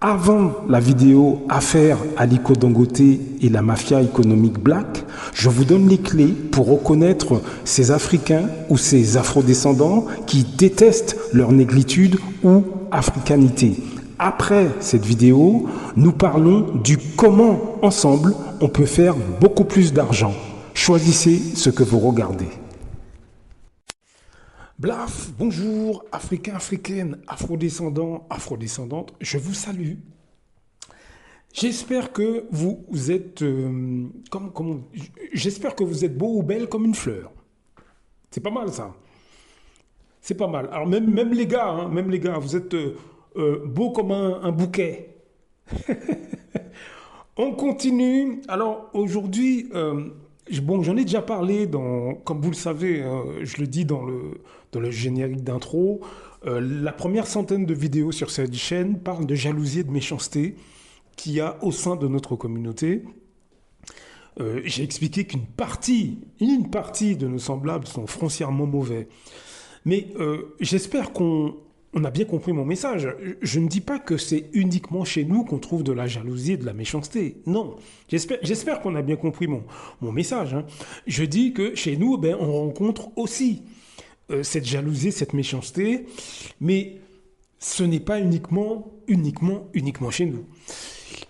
Avant la vidéo Affaire Aliko Dangote et la mafia économique black, je vous donne les clés pour reconnaître ces Africains ou ces Afrodescendants qui détestent leur négritude ou africanité. Après cette vidéo, nous parlons du comment ensemble on peut faire beaucoup plus d'argent. Choisissez ce que vous regardez. Blaf, bonjour, Africains, Africaines, Afrodescendants, Afrodescendantes, je vous salue. J'espère que vous êtes j'espère que vous êtes beau ou belle comme une fleur. C'est pas mal ça. C'est pas mal. Alors même les gars, vous êtes beaux comme un bouquet. On continue. Alors aujourd'hui, j'en ai déjà parlé comme vous le savez, je le dis dans le générique d'intro, la première centaine de vidéos sur cette chaîne parlent de jalousie et de méchanceté qu'il y a au sein de notre communauté. J'ai expliqué qu'une partie de nos semblables sont foncièrement mauvais. Mais j'espère qu'on a bien compris mon message. Je ne dis pas que c'est uniquement chez nous qu'on trouve de la jalousie et de la méchanceté. Non, j'espère qu'on a bien compris mon message. Hein. Je dis que chez nous, on rencontre aussi cette jalousie, cette méchanceté, mais ce n'est pas uniquement chez nous.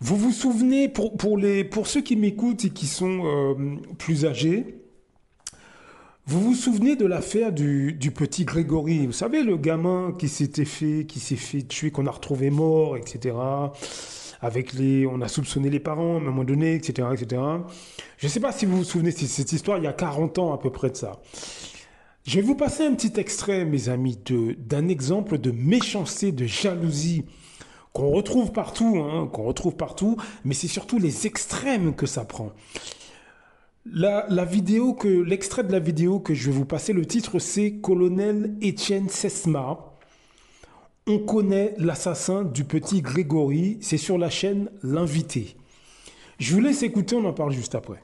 Vous vous souvenez, pour ceux qui m'écoutent et qui sont plus âgés, vous vous souvenez de l'affaire du petit Grégory, vous savez, le gamin qui s'est fait tuer, qu'on a retrouvé mort, etc. On a soupçonné les parents à un moment donné, etc., etc. Je ne sais pas si vous vous souvenez de cette histoire, il y a 40 ans à peu près de ça. Je vais vous passer un petit extrait, mes amis, d'un exemple de méchanceté, de jalousie qu'on retrouve partout, mais c'est surtout les extrêmes que ça prend. L'extrait de la vidéo que je vais vous passer, le titre c'est Colonel Etienne Sesma. On connaît l'assassin du petit Grégory, c'est sur la chaîne L'Invité. Je vous laisse écouter, on en parle juste après.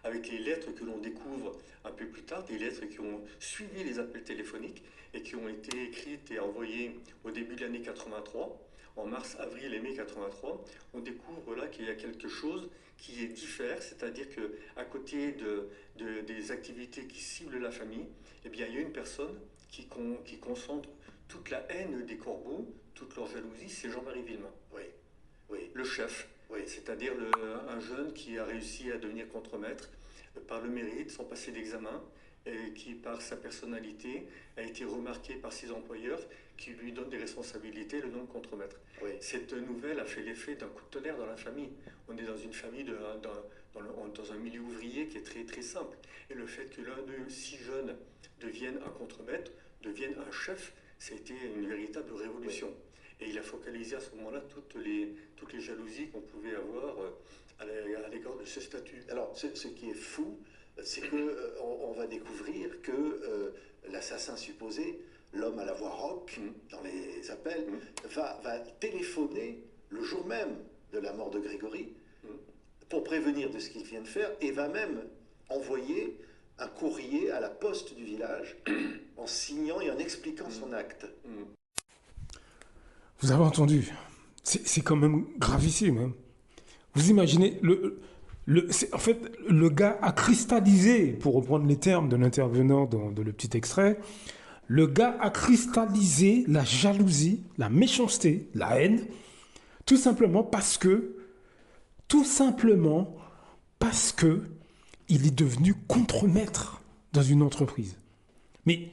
Avec les lettres que l'on découvre un peu plus tard, des lettres qui ont suivi les appels téléphoniques et qui ont été écrites et envoyées au début de l'année 83, en mars, avril et mai 83, on découvre là qu'il y a quelque chose qui est diffère, c'est-à-dire qu'à côté des activités qui ciblent la famille, eh bien, il y a une personne qui concentre toute la haine des Corbeaux, toute leur jalousie, c'est Jean-Marie Villemain. Oui. Oui. Le chef, oui. C'est-à-dire un jeune qui a réussi à devenir contremaître par le mérite, sans passer d'examen, et qui, par sa personnalité, a été remarqué par ses employeurs qui lui donnent des responsabilités, le nom de contremaître. Oui. Cette nouvelle a fait l'effet d'un coup de tonnerre dans la famille. On est dans une famille, dans un milieu ouvrier qui est très, très simple. Et le fait que l'un d'eux, si jeune, devienne un contremaître, devienne un chef, ça a été une véritable révolution. Oui. Et il a focalisé à ce moment-là toutes les jalousies qu'on pouvait avoir à l'égard de ce statut. Alors, ce qui est fou, c'est qu'on va découvrir que l'assassin supposé, l'homme à la voix rauque, dans les appels, va téléphoner le jour même de la mort de Grégory pour prévenir de ce qu'il vient de faire et va même envoyer un courrier à la poste du village en signant et en expliquant son acte. Vous avez entendu, c'est quand même gravissime. Hein. Vous imaginez, en fait, le gars a cristallisé, pour reprendre les termes de l'intervenant dans le petit extrait, le gars a cristallisé la jalousie, la méchanceté, la haine, tout simplement parce que il est devenu contremaître dans une entreprise. Mais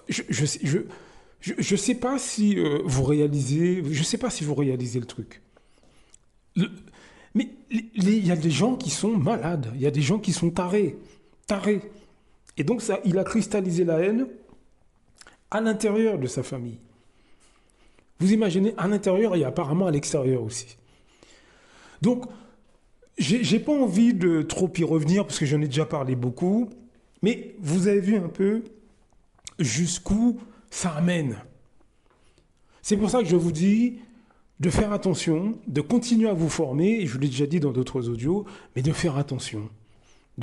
je sais pas si vous réalisez, le truc. Mais il y a des gens qui sont malades, il y a des gens qui sont tarés. Et donc ça, il a cristallisé la haine à l'intérieur de sa famille. Vous imaginez, à l'intérieur et apparemment à l'extérieur aussi. Donc, j'ai pas envie de trop y revenir parce que j'en ai déjà parlé beaucoup, mais vous avez vu un peu jusqu'où ça amène. C'est pour ça que je vous dis de faire attention, de continuer à vous former, et je vous l'ai déjà dit dans d'autres audios, mais de faire attention.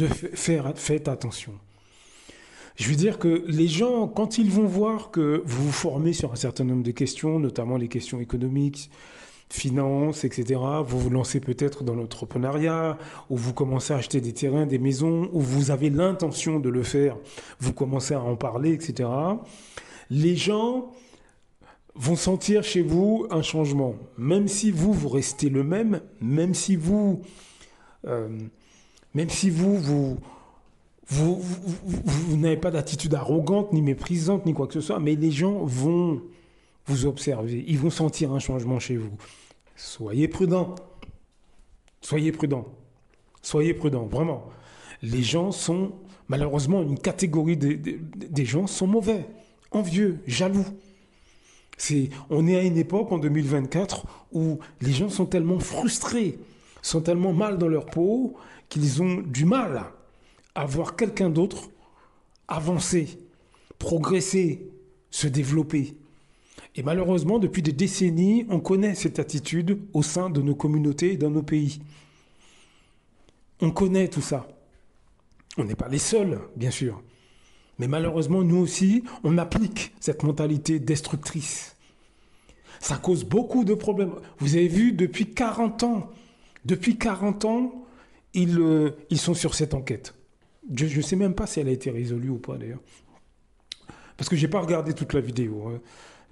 Faites attention. Je veux dire que les gens, quand ils vont voir que vous vous formez sur un certain nombre de questions, notamment les questions économiques, finances, etc., vous vous lancez peut-être dans l'entrepreneuriat, ou vous commencez à acheter des terrains, des maisons, ou vous avez l'intention de le faire, vous commencez à en parler, etc., les gens vont sentir chez vous un changement. Même si vous, vous restez le même, euh, même si vous n'avez pas d'attitude arrogante, ni méprisante, ni quoi que ce soit, mais les gens vont vous observer, ils vont sentir un changement chez vous. Soyez prudents, soyez prudents, soyez prudents, vraiment. Les gens sont, malheureusement, une catégorie des gens sont mauvais, envieux, jaloux. On est à une époque, en 2024, où les gens sont tellement frustrés, sont tellement mal dans leur peau, qu'ils ont du mal à voir quelqu'un d'autre avancer, progresser, se développer. Et malheureusement, depuis des décennies, on connaît cette attitude au sein de nos communautés et dans nos pays. On connaît tout ça. On n'est pas les seuls, bien sûr. Mais malheureusement, nous aussi, on applique cette mentalité destructrice. Ça cause beaucoup de problèmes. Vous avez vu, depuis 40 ans, ils sont sur cette enquête. Je ne sais même pas si elle a été résolue ou pas, d'ailleurs. Parce que je n'ai pas regardé toute la vidéo. Hein.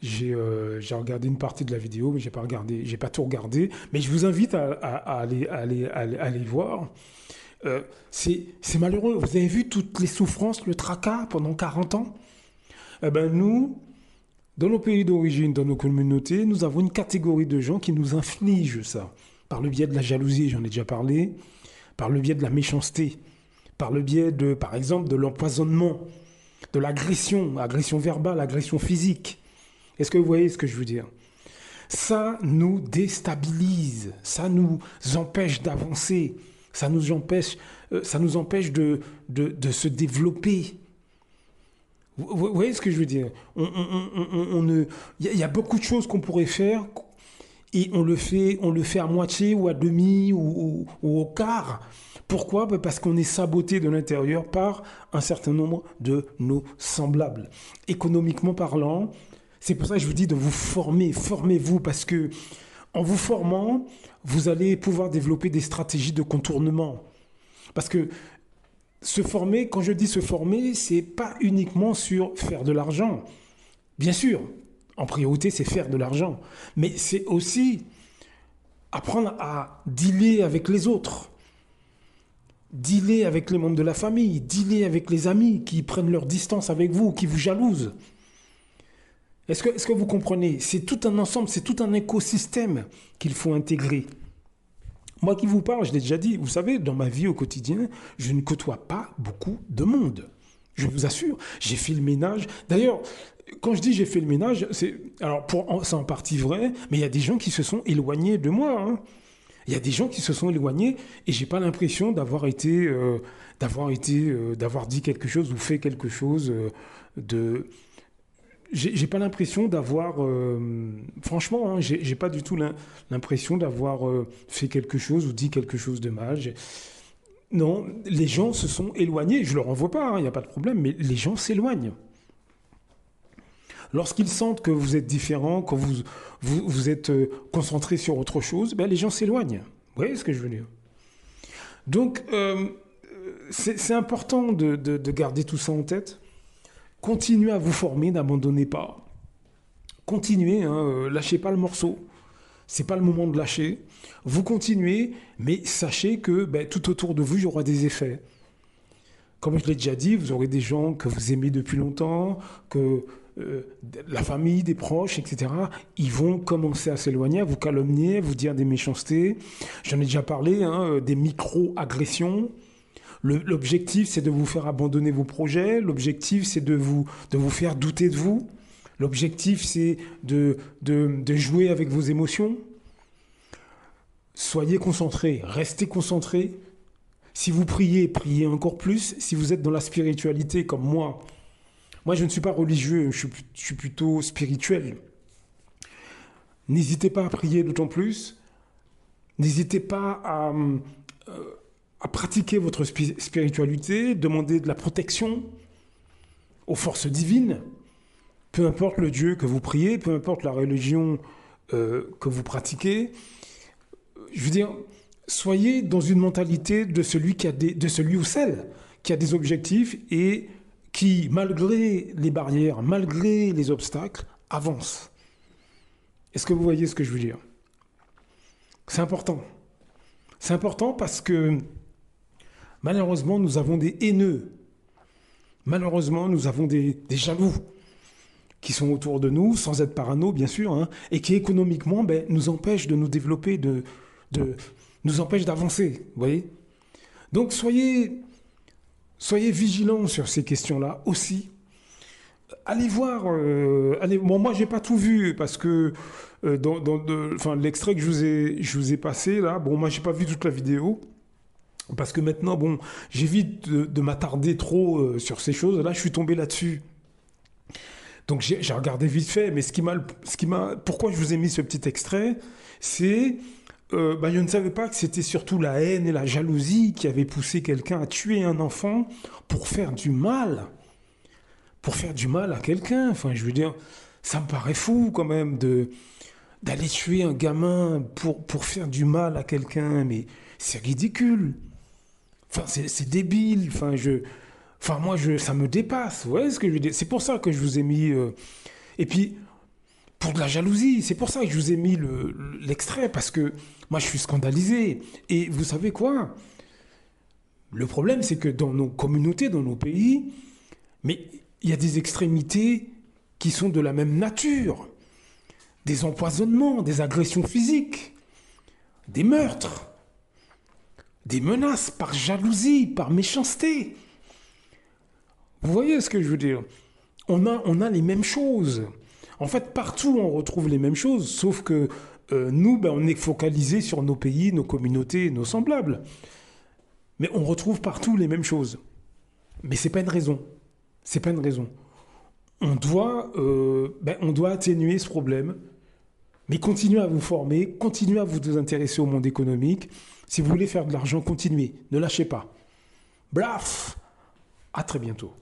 J'ai regardé une partie de la vidéo, mais je n'ai pas tout regardé. Mais je vous invite à aller voir. C'est malheureux. Vous avez vu toutes les souffrances, le tracas pendant 40 ans? Eh ben nous, dans nos pays d'origine, dans nos communautés, nous avons une catégorie de gens qui nous infligent ça. Par le biais de la jalousie, j'en ai déjà parlé. Par le biais de la méchanceté. Par le biais par exemple, de l'empoisonnement. De l'agression, agression verbale, agression physique. Est-ce que vous voyez ce que je veux dire? Ça nous déstabilise, ça nous empêche d'avancer, ça nous empêche de se développer. Vous voyez ce que je veux dire? Il y a beaucoup de choses qu'on pourrait faire et on le fait à moitié ou à demi ou au quart. Pourquoi? Parce qu'on est saboté de l'intérieur par un certain nombre de nos semblables. Économiquement parlant, c'est pour ça que je vous dis de vous former, formez-vous, parce que en vous formant, vous allez pouvoir développer des stratégies de contournement. Parce que se former, quand je dis se former, c'est pas uniquement sur faire de l'argent. Bien sûr, en priorité, c'est faire de l'argent. Mais c'est aussi apprendre à dealer avec les autres. Dealer avec les membres de la famille, dealer avec les amis qui prennent leur distance avec vous, qui vous jalousent. Est-ce que vous comprenez? C'est tout un ensemble, c'est tout un écosystème qu'il faut intégrer. Moi qui vous parle, je l'ai déjà dit, vous savez, dans ma vie au quotidien, je ne côtoie pas beaucoup de monde. Je vous assure, j'ai fait le ménage. D'ailleurs, quand je dis j'ai fait le ménage, c'est en partie vrai, mais il y a des gens qui se sont éloignés de moi. Hein. Il y a des gens qui se sont éloignés et j'ai pas l'impression d'avoir dit quelque chose ou fait quelque chose de. J'ai pas l'impression d'avoir, franchement, hein, j'ai pas du tout l'impression d'avoir fait quelque chose ou dit quelque chose de mal. Non, les gens se sont éloignés. Je leur en veux pas, il n'y a pas de problème, mais les gens s'éloignent. Lorsqu'ils sentent que vous êtes différent, que vous êtes concentré sur autre chose, ben les gens s'éloignent. Vous voyez ce que je veux dire? Donc, c'est important de garder tout ça en tête. Continuez à vous former, n'abandonnez pas. Continuez, hein, lâchez pas le morceau. C'est pas le moment de lâcher. Vous continuez, mais sachez que tout autour de vous, il y aura des effets. Comme je l'ai déjà dit, vous aurez des gens que vous aimez depuis longtemps, que la famille, des proches, etc. Ils vont commencer à s'éloigner, à vous calomnier, à vous dire des méchancetés. J'en ai déjà parlé, hein, des micro-agressions. L'objectif, c'est de vous faire abandonner vos projets. L'objectif, c'est de vous faire douter de vous. L'objectif, c'est de jouer avec vos émotions. Soyez concentrés, restez concentrés. Si vous priez, priez encore plus. Si vous êtes dans la spiritualité comme moi je ne suis pas religieux, je suis plutôt spirituel. N'hésitez pas à prier d'autant plus. N'hésitez pas à pratiquer votre spiritualité, demander de la protection. aux forces divines, peu importe le Dieu que vous priez, peu importe la religion que vous pratiquez. Je veux dire, soyez dans une mentalité de celui ou celle qui a des objectifs et qui, malgré les barrières, malgré les obstacles, avance. Est-ce que vous voyez ce que je veux dire? C'est important. C'est important parce que malheureusement, nous avons des haineux. Malheureusement, nous avons des jaloux qui sont autour de nous, sans être parano, bien sûr, hein, et qui économiquement nous empêchent de nous développer, nous empêchent d'avancer. Vous voyez? Donc, soyez vigilants sur ces questions-là aussi. Allez voir. Bon, moi, j'ai pas tout vu parce que l'extrait que je vous ai passé là. Bon, moi, j'ai pas vu toute la vidéo parce que maintenant, bon, j'évite de m'attarder trop sur ces choses. Là, je suis tombé là-dessus. Donc, j'ai regardé vite fait. Mais pourquoi je vous ai mis ce petit extrait, c'est je ne savais pas que c'était surtout la haine et la jalousie qui avaient poussé quelqu'un à tuer un enfant pour faire du mal. Pour faire du mal à quelqu'un. Enfin, je veux dire, ça me paraît fou quand même d'aller tuer un gamin pour faire du mal à quelqu'un. Mais c'est ridicule. Enfin, c'est débile. Moi, ça me dépasse. Vous voyez ce que je veux dire? C'est pour ça que je vous ai mis... Et puis, pour de la jalousie, c'est pour ça que je vous ai mis l'extrait, parce que moi, je suis scandalisé. Et vous savez quoi? Le problème, c'est que dans nos communautés, dans nos pays, mais il y a des extrémités qui sont de la même nature. Des empoisonnements, des agressions physiques, des meurtres, des menaces par jalousie, par méchanceté. Vous voyez ce que je veux dire? On a les mêmes choses. En fait, partout, on retrouve les mêmes choses, sauf que nous, on est focalisés sur nos pays, nos communautés, nos semblables. Mais on retrouve partout les mêmes choses. Mais c'est pas une raison. C'est pas une raison. On doit atténuer ce problème, mais continuez à vous former, continuez à vous intéresser au monde économique. Si vous voulez faire de l'argent, continuez. Ne lâchez pas. Blaf! À très bientôt.